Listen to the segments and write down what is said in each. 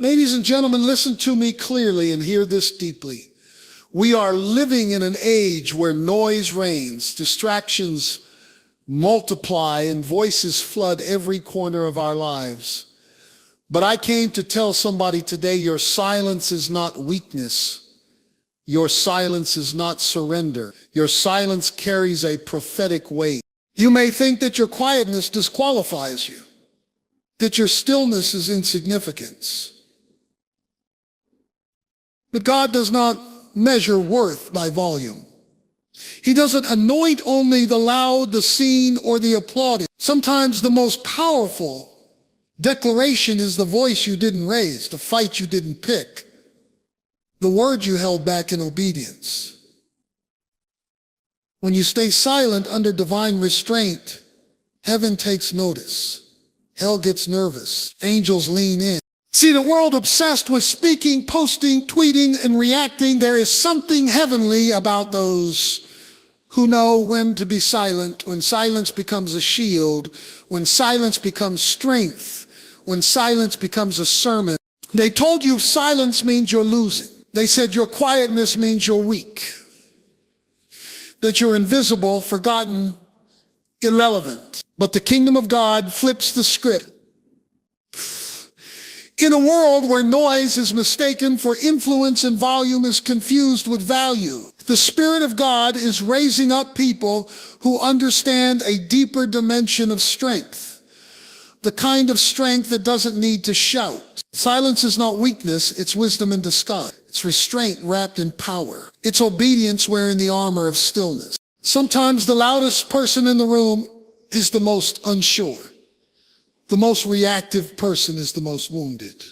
Ladies and gentlemen, listen to me clearly and hear this deeply. We are living in an age where noise reigns, distractions multiply, and voices flood every corner of our lives. But I came to tell somebody today, your silence is not weakness. Your silence is not surrender. Your silence carries a prophetic weight. You may think that your quietness disqualifies you, that your stillness is insignificance. But God does not measure worth by volume. He doesn't anoint only the loud, the seen, or the applauded. Sometimes the most powerful declaration is the voice you didn't raise, the fight you didn't pick, the word you held back in obedience. When you stay silent under divine restraint, heaven takes notice. Hell gets nervous. Angels lean in. See, the world obsessed with speaking, posting, tweeting, and reacting, there is something heavenly about those who know when to be silent, when silence becomes a shield, when silence becomes strength, when silence becomes a sermon. They told you silence means you're losing. They said your quietness means you're weak, that you're invisible, forgotten, irrelevant. But the kingdom of God flips the script. In a world where noise is mistaken for influence and volume is confused with value, the Spirit of God is raising up people who understand a deeper dimension of strength, the kind of strength that doesn't need to shout. Silence is not weakness, it's wisdom in disguise. It's restraint wrapped in power. It's obedience wearing the armor of stillness. Sometimes the loudest person in the room is the most unsure. The most reactive person is the most wounded.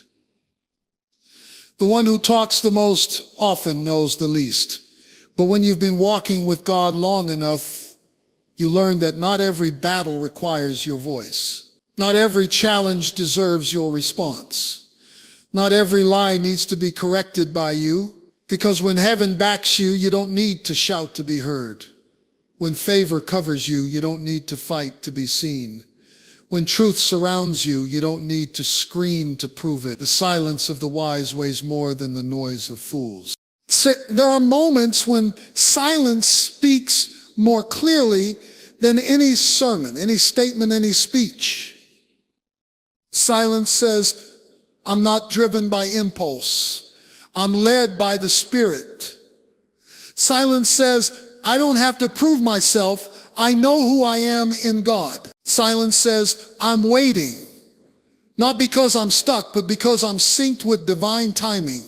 The one who talks the most often knows the least. But when you've been walking with God long enough, you learn that not every battle requires your voice. Not every challenge deserves your response. Not every lie needs to be corrected by you, because when heaven backs you, you don't need to shout to be heard. When favor covers you, you don't need to fight to be seen. When truth surrounds you, you don't need to scream to prove it. The silence of the wise weighs more than the noise of fools. There are moments when silence speaks more clearly than any sermon, any statement, any speech. Silence says, I'm not driven by impulse. I'm led by the Spirit. Silence says, I don't have to prove myself. I know who I am in God. Silence says, I'm waiting, not because I'm stuck, but because I'm synced with divine timing.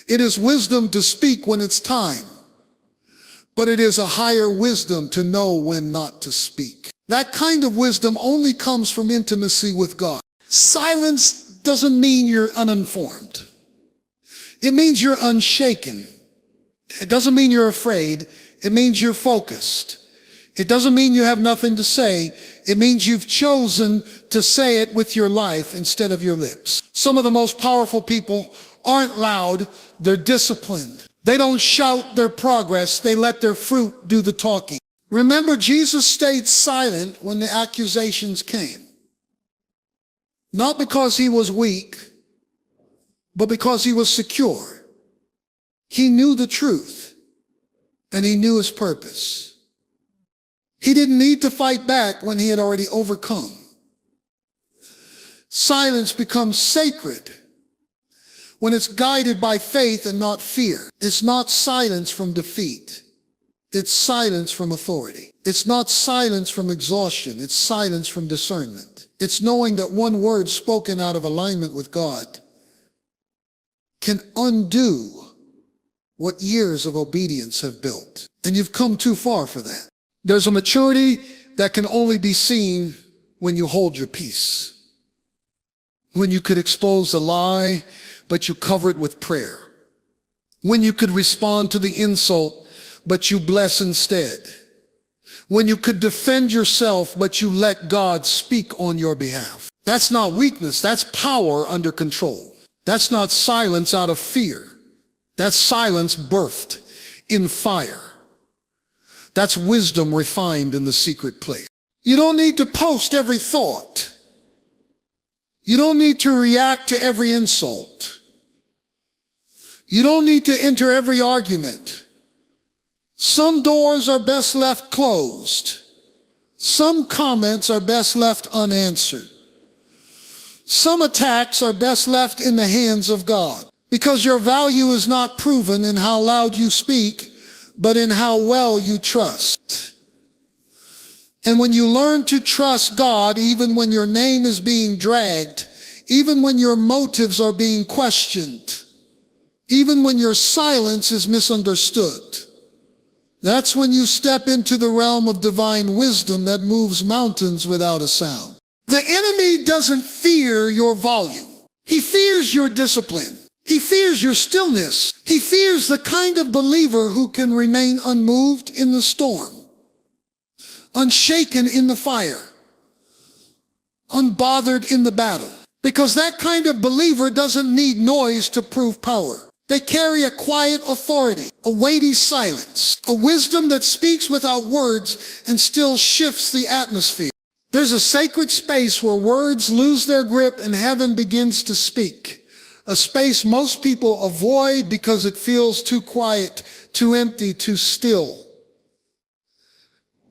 It is wisdom to speak when it's time, but it is a higher wisdom to know when not to speak. That kind of wisdom only comes from intimacy with God. Silence doesn't mean you're uninformed. It means you're unshaken. It doesn't mean you're afraid. It means you're focused. It doesn't mean you have nothing to say. It means you've chosen to say it with your life instead of your lips. Some of the most powerful people aren't loud, they're disciplined. They don't shout their progress, they let their fruit do the talking. Remember, Jesus stayed silent when the accusations came. Not because he was weak, but because he was secure. He knew the truth, and he knew his purpose. He didn't need to fight back when he had already overcome. Silence becomes sacred when it's guided by faith and not fear. It's not silence from defeat. It's silence from authority. It's not silence from exhaustion. It's silence from discernment. It's knowing that one word spoken out of alignment with God can undo what years of obedience have built. And you've come too far for that. There's a maturity that can only be seen when you hold your peace. When you could expose a lie, but you cover it with prayer. When you could respond to the insult, but you bless instead. When you could defend yourself, but you let God speak on your behalf. That's not weakness, that's power under control. That's not silence out of fear. That's silence birthed in fire. That's wisdom refined in the secret place. You don't need to post every thought. You don't need to react to every insult. You don't need to enter every argument. Some doors are best left closed. Some comments are best left unanswered. Some attacks are best left in the hands of God, because your value is not proven in how loud you speak, but in how well you trust. And when you learn to trust God, even when your name is being dragged, even when your motives are being questioned, even when your silence is misunderstood, that's when you step into the realm of divine wisdom that moves mountains without a sound. The enemy doesn't fear your volume. He fears your discipline. He fears your stillness. He fears the kind of believer who can remain unmoved in the storm, unshaken in the fire, unbothered in the battle. Because that kind of believer doesn't need noise to prove power. They carry a quiet authority, a weighty silence, a wisdom that speaks without words and still shifts the atmosphere. There's a sacred space where words lose their grip and heaven begins to speak. A space most people avoid because it feels too quiet, too empty, too still.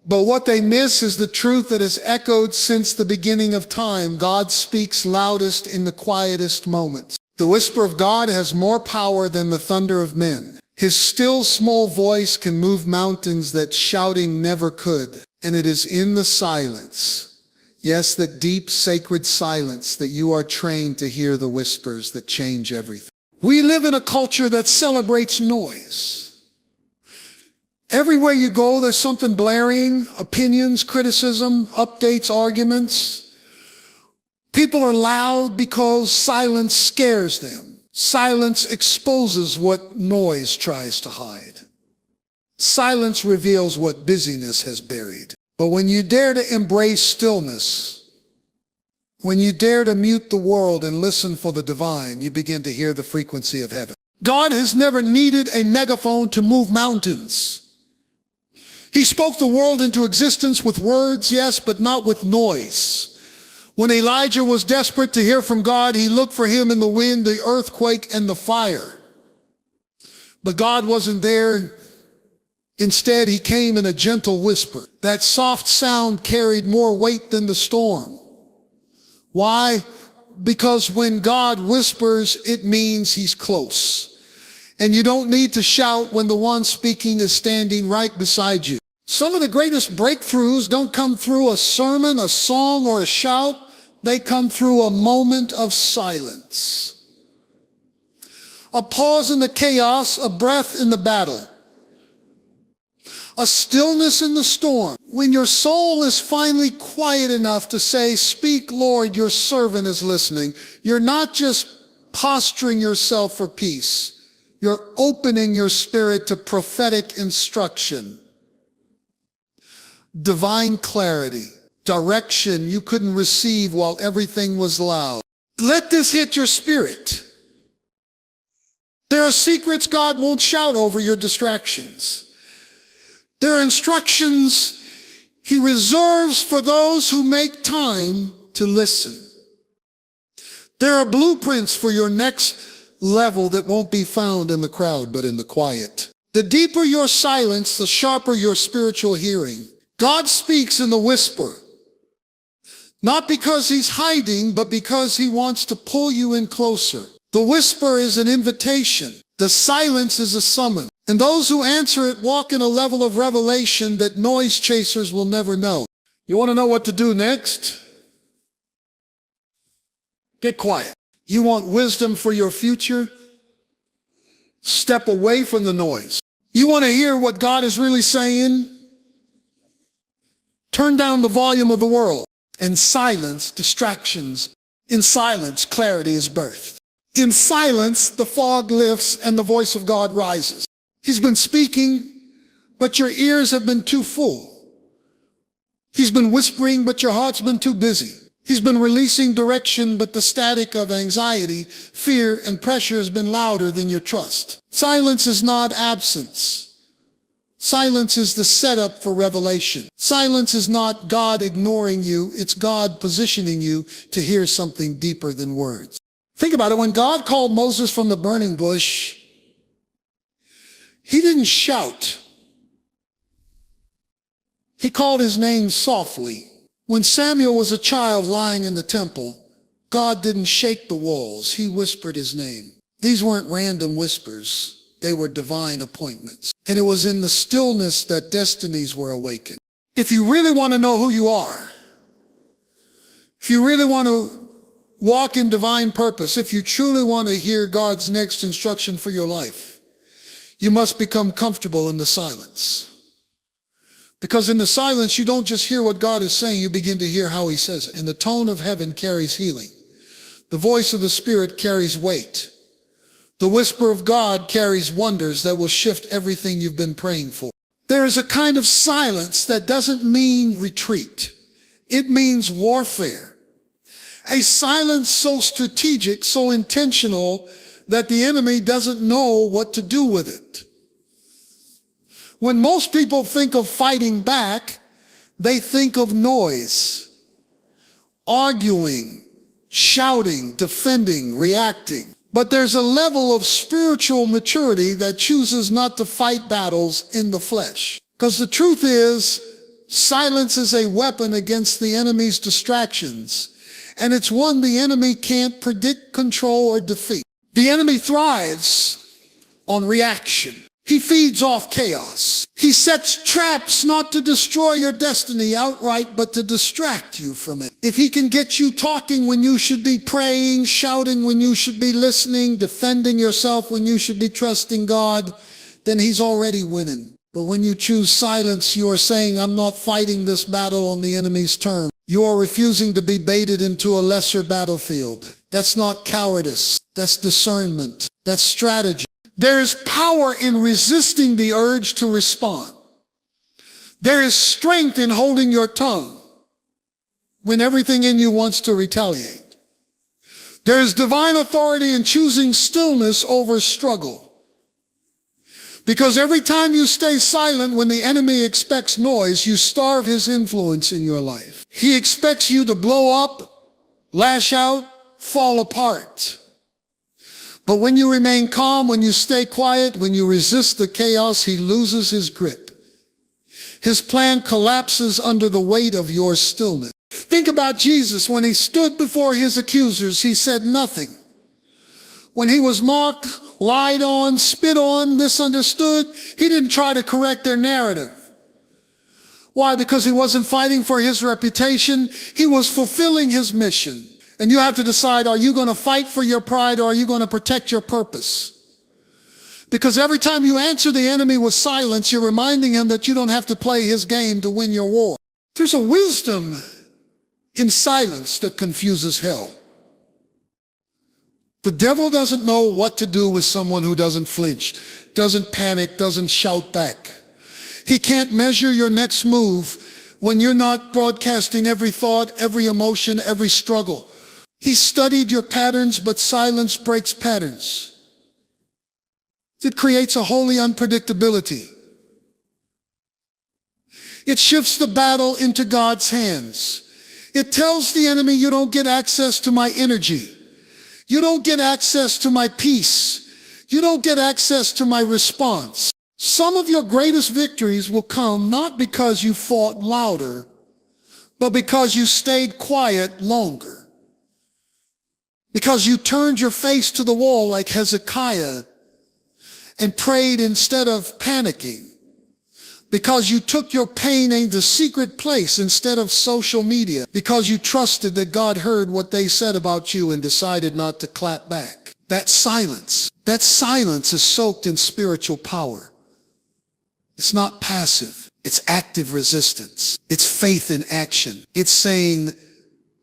But what they miss is the truth that has echoed since the beginning of time. God speaks loudest in the quietest moments. The whisper of God has more power than the thunder of men. His still small voice can move mountains that shouting never could. And it is in the silence, yes, that deep sacred silence, that you are trained to hear the whispers that change everything. We live in a culture that celebrates noise. Everywhere you go, there's something blaring, opinions, criticism, updates, arguments. People are loud because silence scares them. Silence exposes what noise tries to hide. Silence reveals what busyness has buried. But when you dare to embrace stillness, when you dare to mute the world and listen for the divine, you begin to hear the frequency of heaven. God has never needed a megaphone to move mountains. He spoke the world into existence with words, yes, but not with noise. When Elijah was desperate to hear from God, he looked for him in the wind, the earthquake, and the fire. But God wasn't there. Instead, he came in a gentle whisper. That soft sound carried more weight than the storm. Why? Because when God whispers, it means he's close. And you don't need to shout when the one speaking is standing right beside you. Some of the greatest breakthroughs don't come through a sermon, a song, or a shout. They come through a moment of silence. A pause in the chaos, a breath in the battle. A stillness in the storm. When your soul is finally quiet enough to say, "Speak, Lord, your servant is listening," you're not just posturing yourself for peace. You're opening your spirit to prophetic instruction, divine clarity, direction you couldn't receive while everything was loud. Let this hit your spirit. There are secrets God won't shout over your distractions. There are instructions he reserves for those who make time to listen. There are blueprints for your next level that won't be found in the crowd, but in the quiet. The deeper your silence, the sharper your spiritual hearing. God speaks in the whisper, not because he's hiding, but because he wants to pull you in closer. The whisper is an invitation. The silence is a summons. And those who answer it walk in a level of revelation that noise chasers will never know. You want to know what to do next? Get quiet. You want wisdom for your future? Step away from the noise. You want to hear what God is really saying? Turn down the volume of the world. In silence, distractions. In silence, clarity is birthed. In silence, the fog lifts and the voice of God rises. He's been speaking, but your ears have been too full. He's been whispering, but your heart's been too busy. He's been releasing direction, but the static of anxiety, fear, and pressure has been louder than your trust. Silence is not absence. Silence is the setup for revelation. Silence is not God ignoring you, it's God positioning you to hear something deeper than words. Think about it, when God called Moses from the burning bush, he didn't shout. He called his name softly. When Samuel was a child lying in the temple, God didn't shake the walls, he whispered his name. These weren't random whispers. They were divine appointments. And it was in the stillness that destinies were awakened. If you really want to know who you are, if you really want to walk in divine purpose, if you truly want to hear God's next instruction for your life, you must become comfortable in the silence. Because in the silence, you don't just hear what God is saying, you begin to hear how he says it. And the tone of heaven carries healing. The voice of the Spirit carries weight. The whisper of God carries wonders that will shift everything you've been praying for. There is a kind of silence that doesn't mean retreat. It means warfare. A silence so strategic, so intentional, that the enemy doesn't know what to do with it. When most people think of fighting back, they think of noise, arguing, shouting, defending, reacting. But there's a level of spiritual maturity that chooses not to fight battles in the flesh. Because the truth is, silence is a weapon against the enemy's distractions, and it's one the enemy can't predict, control, or defeat. The enemy thrives on reaction. He feeds off chaos. He sets traps not to destroy your destiny outright, but to distract you from it. If he can get you talking when you should be praying, shouting when you should be listening, defending yourself when you should be trusting God, then he's already winning. But when you choose silence, you are saying, I'm not fighting this battle on the enemy's terms. You are refusing to be baited into a lesser battlefield. That's not cowardice. That's discernment. That's strategy. There is power in resisting the urge to respond. There is strength in holding your tongue when everything in you wants to retaliate. There is divine authority in choosing stillness over struggle. Because every time you stay silent when the enemy expects noise, you starve his influence in your life. He expects you to blow up, lash out, fall apart. But when you remain calm, when you stay quiet, when you resist the chaos, he loses his grip. His plan collapses under the weight of your stillness. Think about Jesus. When he stood before his accusers, he said nothing. When he was mocked, lied on, spit on, misunderstood, he didn't try to correct their narrative. Why? Because he wasn't fighting for his reputation. He was fulfilling his mission. And you have to decide, are you going to fight for your pride or are you going to protect your purpose? Because every time you answer the enemy with silence, you're reminding him that you don't have to play his game to win your war. There's a wisdom in silence that confuses hell. The devil doesn't know what to do with someone who doesn't flinch, doesn't panic, doesn't shout back. He can't measure your next move when you're not broadcasting every thought, every emotion, every struggle. He studied your patterns, but silence breaks patterns. It creates a holy unpredictability. It shifts the battle into God's hands. It tells the enemy, you don't get access to my energy. You don't get access to my peace. You don't get access to my response. Some of your greatest victories will come not because you fought louder, but because you stayed quiet longer. Because you turned your face to the wall like Hezekiah and prayed instead of panicking. Because you took your pain into a secret place instead of social media. Because you trusted that God heard what they said about you and decided not to clap back. That silence is soaked in spiritual power. It's not passive. It's active resistance. It's faith in action. It's saying,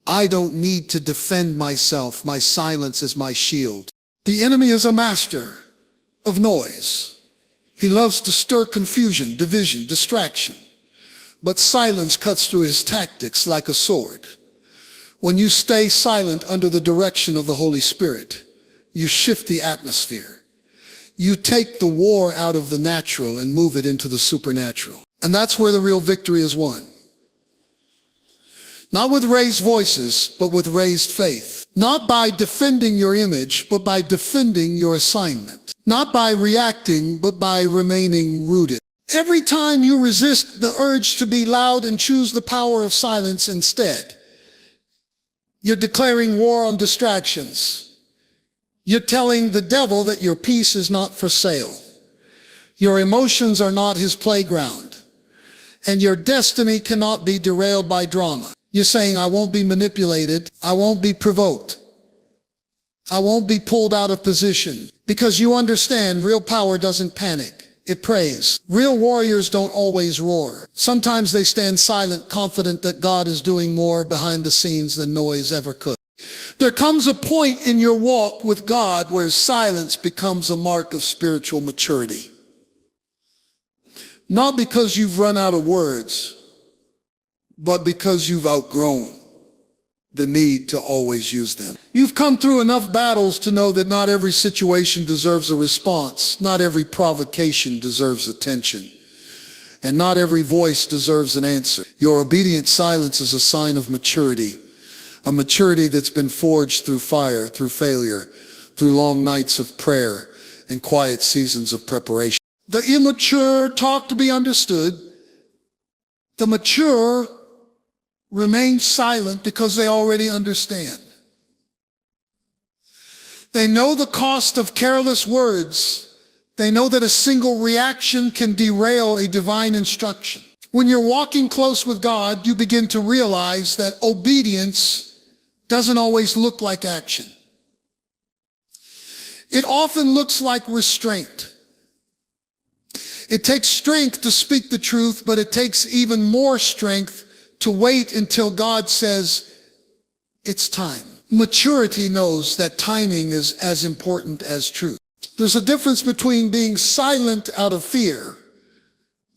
I don't need to defend myself. My silence is my shield. The enemy is a master of noise. He loves to stir confusion, division, distraction. But silence cuts through his tactics like a sword. When you stay silent under the direction of the Holy Spirit, you shift the atmosphere. You take the war out of the natural and move it into the supernatural. And that's where the real victory is won. Not with raised voices, but with raised faith. Not by defending your image, but by defending your assignment. Not by reacting, but by remaining rooted. Every time you resist the urge to be loud and choose the power of silence instead, you're declaring war on distractions. You're telling the devil that your peace is not for sale. Your emotions are not his playground. And your destiny cannot be derailed by drama. You're saying, I won't be manipulated. I won't be provoked. I won't be pulled out of position. Because you understand real power doesn't panic. It prays. Real warriors don't always roar. Sometimes they stand silent, confident that God is doing more behind the scenes than noise ever could. There comes a point in your walk with God where silence becomes a mark of spiritual maturity. Not because you've run out of words, but because you've outgrown the need to always use them. You've come through enough battles to know that not every situation deserves a response, not every provocation deserves attention, and not every voice deserves an answer. Your obedient silence is a sign of maturity, a maturity that's been forged through fire, through failure, through long nights of prayer and quiet seasons of preparation. The immature talk to be understood. The mature remain silent because they already understand. They know the cost of careless words. They know that a single reaction can derail a divine instruction. When you're walking close with God, you begin to realize that obedience doesn't always look like action. It often looks like restraint. It takes strength to speak the truth, but it takes even more strength to wait until God says, it's time. Maturity knows that timing is as important as truth. There's a difference between being silent out of fear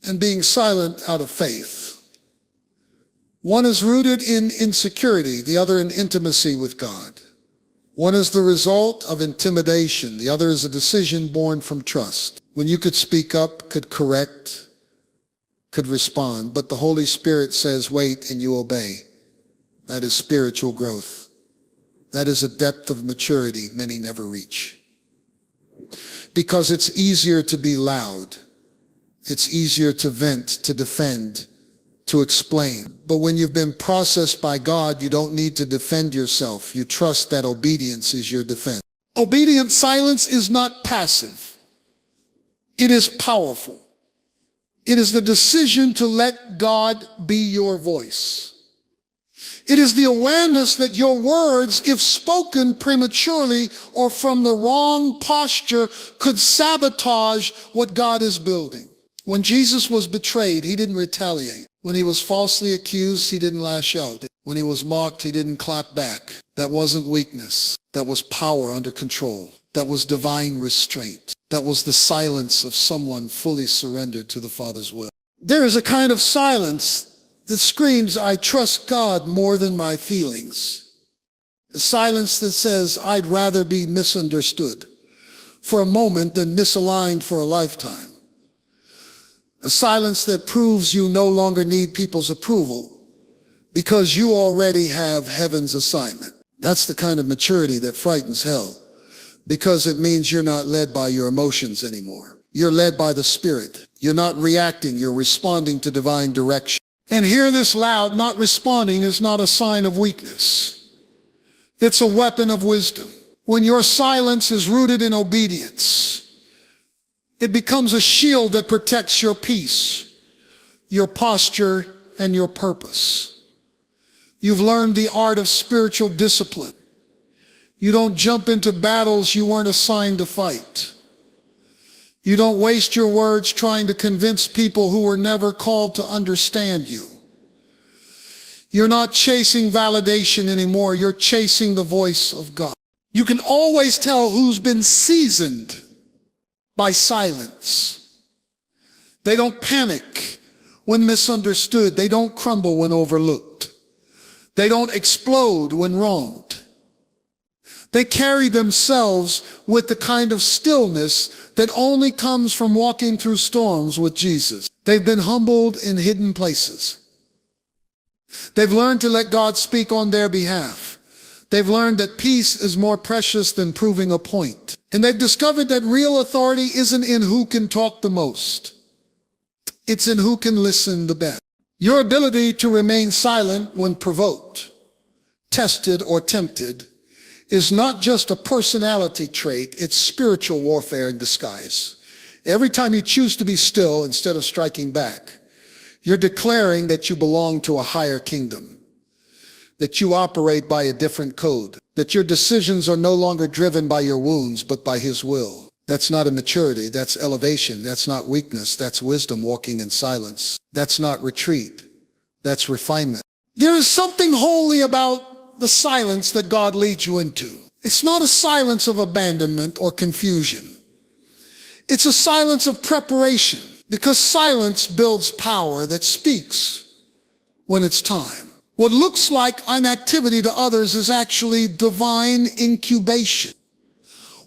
and being silent out of faith. One is rooted in insecurity, the other in intimacy with God. One is the result of intimidation, the other is a decision born from trust. When you could speak up, could correct, could respond, but the Holy Spirit says, wait, and you obey. That is spiritual growth. That is a depth of maturity many never reach. Because it's easier to be loud. It's easier to vent, to defend, to explain. But when you've been processed by God, you don't need to defend yourself. You trust that obedience is your defense. Obedient silence is not passive. It is powerful. It is the decision to let God be your voice. It is the awareness that your words, if spoken prematurely or from the wrong posture, could sabotage what God is building. When Jesus was betrayed, he didn't retaliate. When he was falsely accused, he didn't lash out. When he was mocked, he didn't clap back. That wasn't weakness. That was power under control. That was divine restraint. That was the silence of someone fully surrendered to the Father's will. There is a kind of silence that screams, I trust God more than my feelings. A silence that says, I'd rather be misunderstood for a moment than misaligned for a lifetime. A silence that proves you no longer need people's approval because you already have heaven's assignment. That's the kind of maturity that frightens hell, because it means you're not led by your emotions anymore. You're led by the Spirit. You're not reacting, you're responding to divine direction. And hear this loud, not responding is not a sign of weakness. It's a weapon of wisdom. When your silence is rooted in obedience, it becomes a shield that protects your peace, your posture, and your purpose. You've learned the art of spiritual discipline. You don't jump into battles you weren't assigned to fight. You don't waste your words trying to convince people who were never called to understand you. You're not chasing validation anymore. You're chasing the voice of God. You can always tell who's been seasoned by silence. They don't panic when misunderstood. They don't crumble when overlooked. They don't explode when wronged. They carry themselves with the kind of stillness that only comes from walking through storms with Jesus. They've been humbled in hidden places. They've learned to let God speak on their behalf. They've learned that peace is more precious than proving a point. And they've discovered that real authority isn't in who can talk the most. It's in who can listen the best. Your ability to remain silent when provoked, tested, or tempted is not just a personality trait, it's spiritual warfare in disguise. Every time you choose to be still instead of striking back, you're declaring that you belong to a higher kingdom, that you operate by a different code, that your decisions are no longer driven by your wounds, but by His will. That's not immaturity, that's elevation. That's not weakness, that's wisdom walking in silence. That's not retreat, that's refinement. There is something holy about the silence that God leads you into. It's not a silence of abandonment or confusion. It's a silence of preparation, because silence builds power that speaks when it's time. What looks like inactivity to others is actually divine incubation.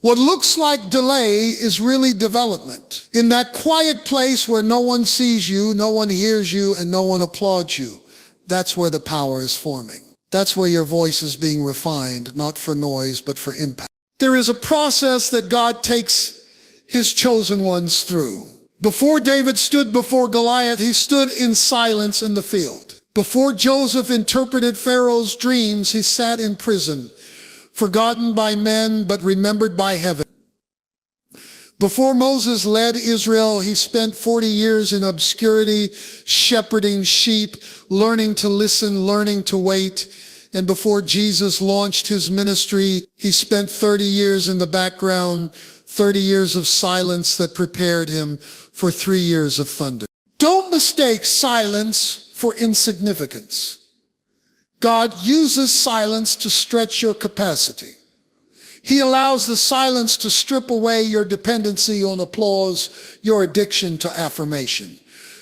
What looks like delay is really development. In that quiet place where no one sees you, no one hears you, and no one applauds you, that's where the power is forming. That's where your voice is being refined, not for noise, but for impact. There is a process that God takes His chosen ones through. Before David stood before Goliath, he stood in silence in the field. Before Joseph interpreted Pharaoh's dreams, he sat in prison, forgotten by men, but remembered by heaven. Before Moses led Israel, he spent 40 years in obscurity, shepherding sheep, learning to listen, learning to wait. And before Jesus launched his ministry, he spent 30 years in the background, 30 years of silence that prepared him for 3 years of thunder. Don't mistake silence for insignificance. God uses silence to stretch your capacity. He allows the silence to strip away your dependency on applause, your addiction to affirmation,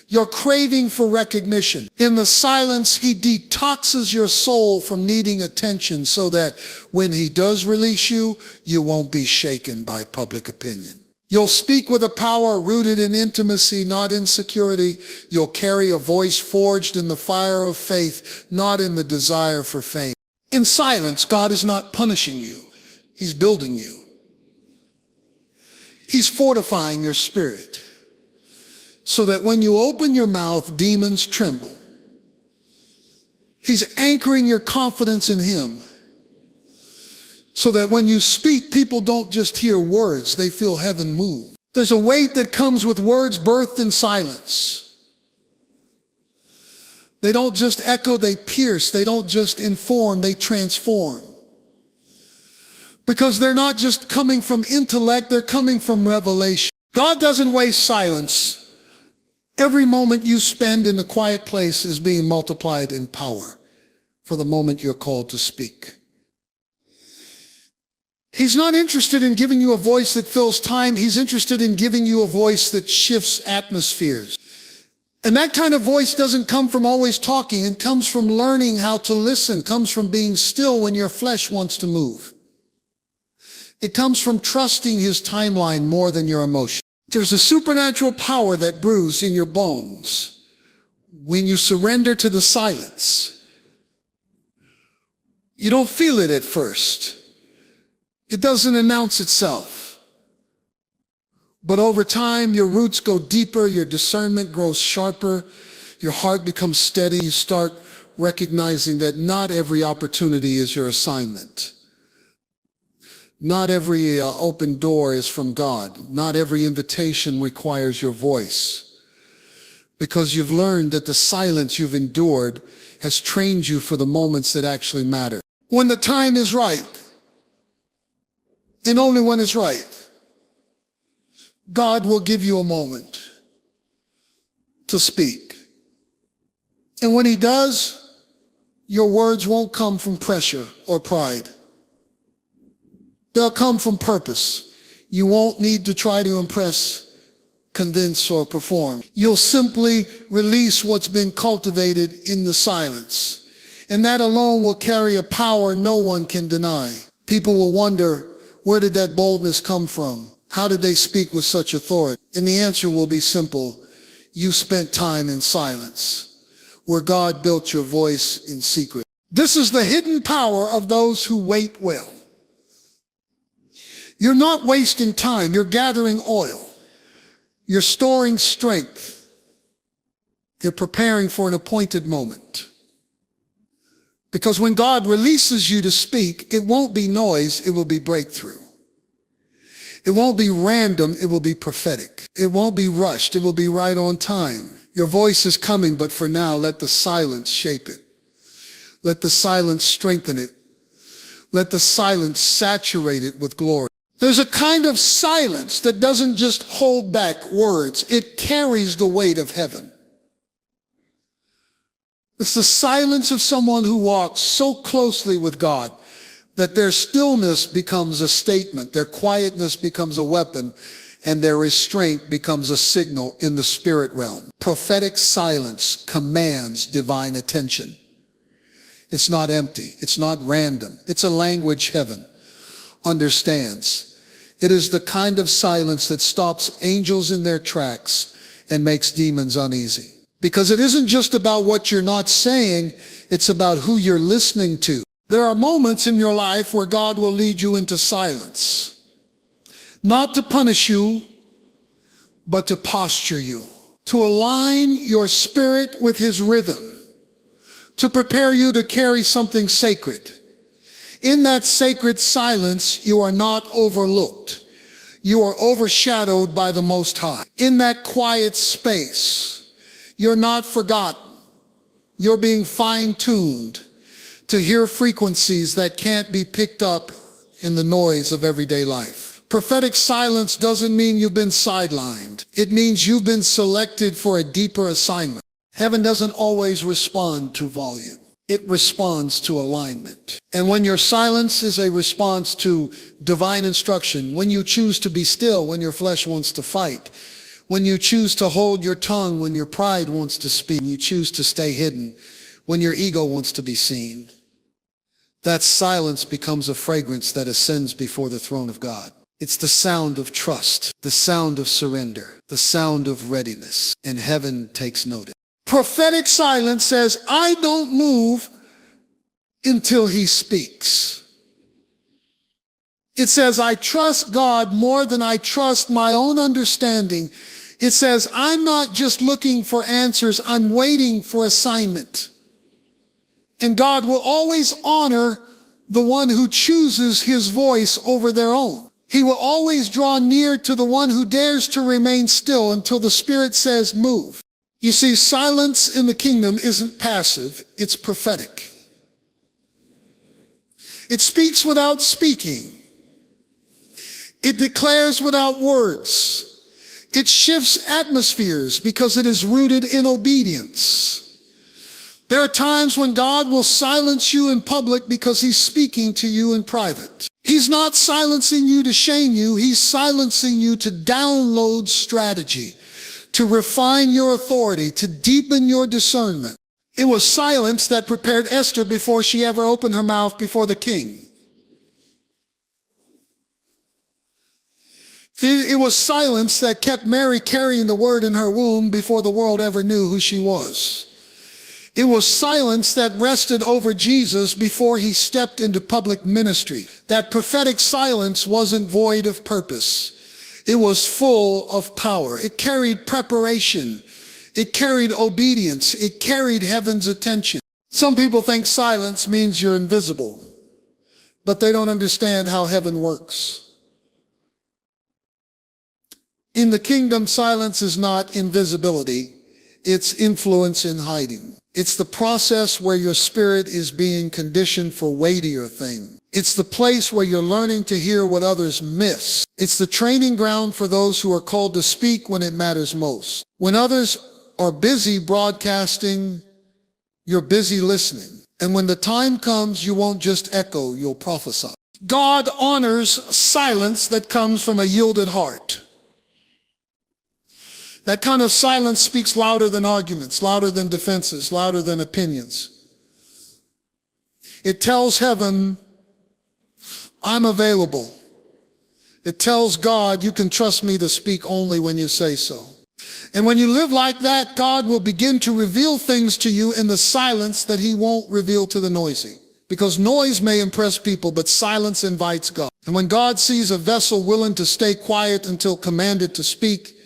your craving for recognition. In the silence, He detoxes your soul from needing attention so that when He does release you, you won't be shaken by public opinion. You'll speak with a power rooted in intimacy, not insecurity. You'll carry a voice forged in the fire of faith, not in the desire for fame. In silence, God is not punishing you. He's building you. He's fortifying your spirit so that when you open your mouth, demons tremble. He's anchoring your confidence in Him so that when you speak, people don't just hear words, they feel heaven move. There's a weight that comes with words birthed in silence. They don't just echo, they pierce. They don't just inform, they transform. Because they're not just coming from intellect, they're coming from revelation. God doesn't waste silence. Every moment you spend in a quiet place is being multiplied in power for the moment you're called to speak. He's not interested in giving you a voice that fills time. He's interested in giving you a voice that shifts atmospheres. And that kind of voice doesn't come from always talking. It comes from learning how to listen. It comes from being still when your flesh wants to move. It comes from trusting His timeline more than your emotion. There's a supernatural power that brews in your bones when you surrender to the silence. You don't feel it at first. It doesn't announce itself. But over time, your roots go deeper, your discernment grows sharper, your heart becomes steady. You start recognizing that not every opportunity is your assignment. Not every open door is from God. Not every invitation requires your voice. Because you've learned that the silence you've endured has trained you for the moments that actually matter. When the time is right, and only when it's right, God will give you a moment to speak. And when He does, your words won't come from pressure or pride. They'll come from purpose. You won't need to try to impress, convince, or perform. You'll simply release what's been cultivated in the silence. And that alone will carry a power no one can deny. People will wonder, where did that boldness come from? How did they speak with such authority? And the answer will be simple. You spent time in silence, where God built your voice in secret. This is the hidden power of those who wait well. You're not wasting time. You're gathering oil. You're storing strength. You're preparing for an appointed moment. Because when God releases you to speak, it won't be noise, it will be breakthrough. It won't be random, it will be prophetic. It won't be rushed, it will be right on time. Your voice is coming, but for now, let the silence shape it. Let the silence strengthen it. Let the silence saturate it with glory. There's a kind of silence that doesn't just hold back words, it carries the weight of heaven. It's the silence of someone who walks so closely with God that their stillness becomes a statement, their quietness becomes a weapon, and their restraint becomes a signal in the spirit realm. Prophetic silence commands divine attention. It's not empty. It's not random. It's a language heaven understands. It is the kind of silence that stops angels in their tracks and makes demons uneasy. Because it isn't just about what you're not saying, it's about who you're listening to. There are moments in your life where God will lead you into silence. Not to punish you, but to posture you. To align your spirit with his rhythm. To prepare you to carry something sacred. In that sacred silence, you are not overlooked. You are overshadowed by the Most High. In that quiet space, you're not forgotten. You're being fine-tuned to hear frequencies that can't be picked up in the noise of everyday life. Prophetic silence doesn't mean you've been sidelined. It means you've been selected for a deeper assignment. Heaven doesn't always respond to volume. It responds to alignment. And when your silence is a response to divine instruction, when you choose to be still when your flesh wants to fight, when you choose to hold your tongue when your pride wants to speak, you choose to stay hidden when your ego wants to be seen, that silence becomes a fragrance that ascends before the throne of God. It's the sound of trust, the sound of surrender, the sound of readiness, and heaven takes notice. Prophetic silence says, I don't move until he speaks. It says, I trust God more than I trust my own understanding. It says, I'm not just looking for answers, I'm waiting for assignment. And God will always honor the one who chooses his voice over their own. He will always draw near to the one who dares to remain still until the Spirit says, move. You see, silence in the kingdom isn't passive, it's prophetic. It speaks without speaking. It declares without words. It shifts atmospheres because it is rooted in obedience. There are times when God will silence you in public because he's speaking to you in private. He's not silencing you to shame you, he's silencing you to download strategy, to refine your authority, to deepen your discernment. It was silence that prepared Esther before she ever opened her mouth before the king. It was silence that kept Mary carrying the word in her womb before the world ever knew who she was. It was silence that rested over Jesus before he stepped into public ministry. That prophetic silence wasn't void of purpose. It was full of power. It carried preparation. It carried obedience. It carried heaven's attention. Some people think silence means you're invisible, but they don't understand how heaven works. In the kingdom, silence is not invisibility. It's influence in hiding. It's the process where your spirit is being conditioned for weightier things. It's the place where you're learning to hear what others miss. It's the training ground for those who are called to speak when it matters most. When others are busy broadcasting, you're busy listening. And when the time comes, you won't just echo, you'll prophesy. God honors silence that comes from a yielded heart. That kind of silence speaks louder than arguments, louder than defenses, louder than opinions. It tells heaven, I'm available. It tells God, you can trust me to speak only when you say so. And when you live like that, God will begin to reveal things to you in the silence that he won't reveal to the noisy. Because noise may impress people, but silence invites God. And when God sees a vessel willing to stay quiet until commanded to speak,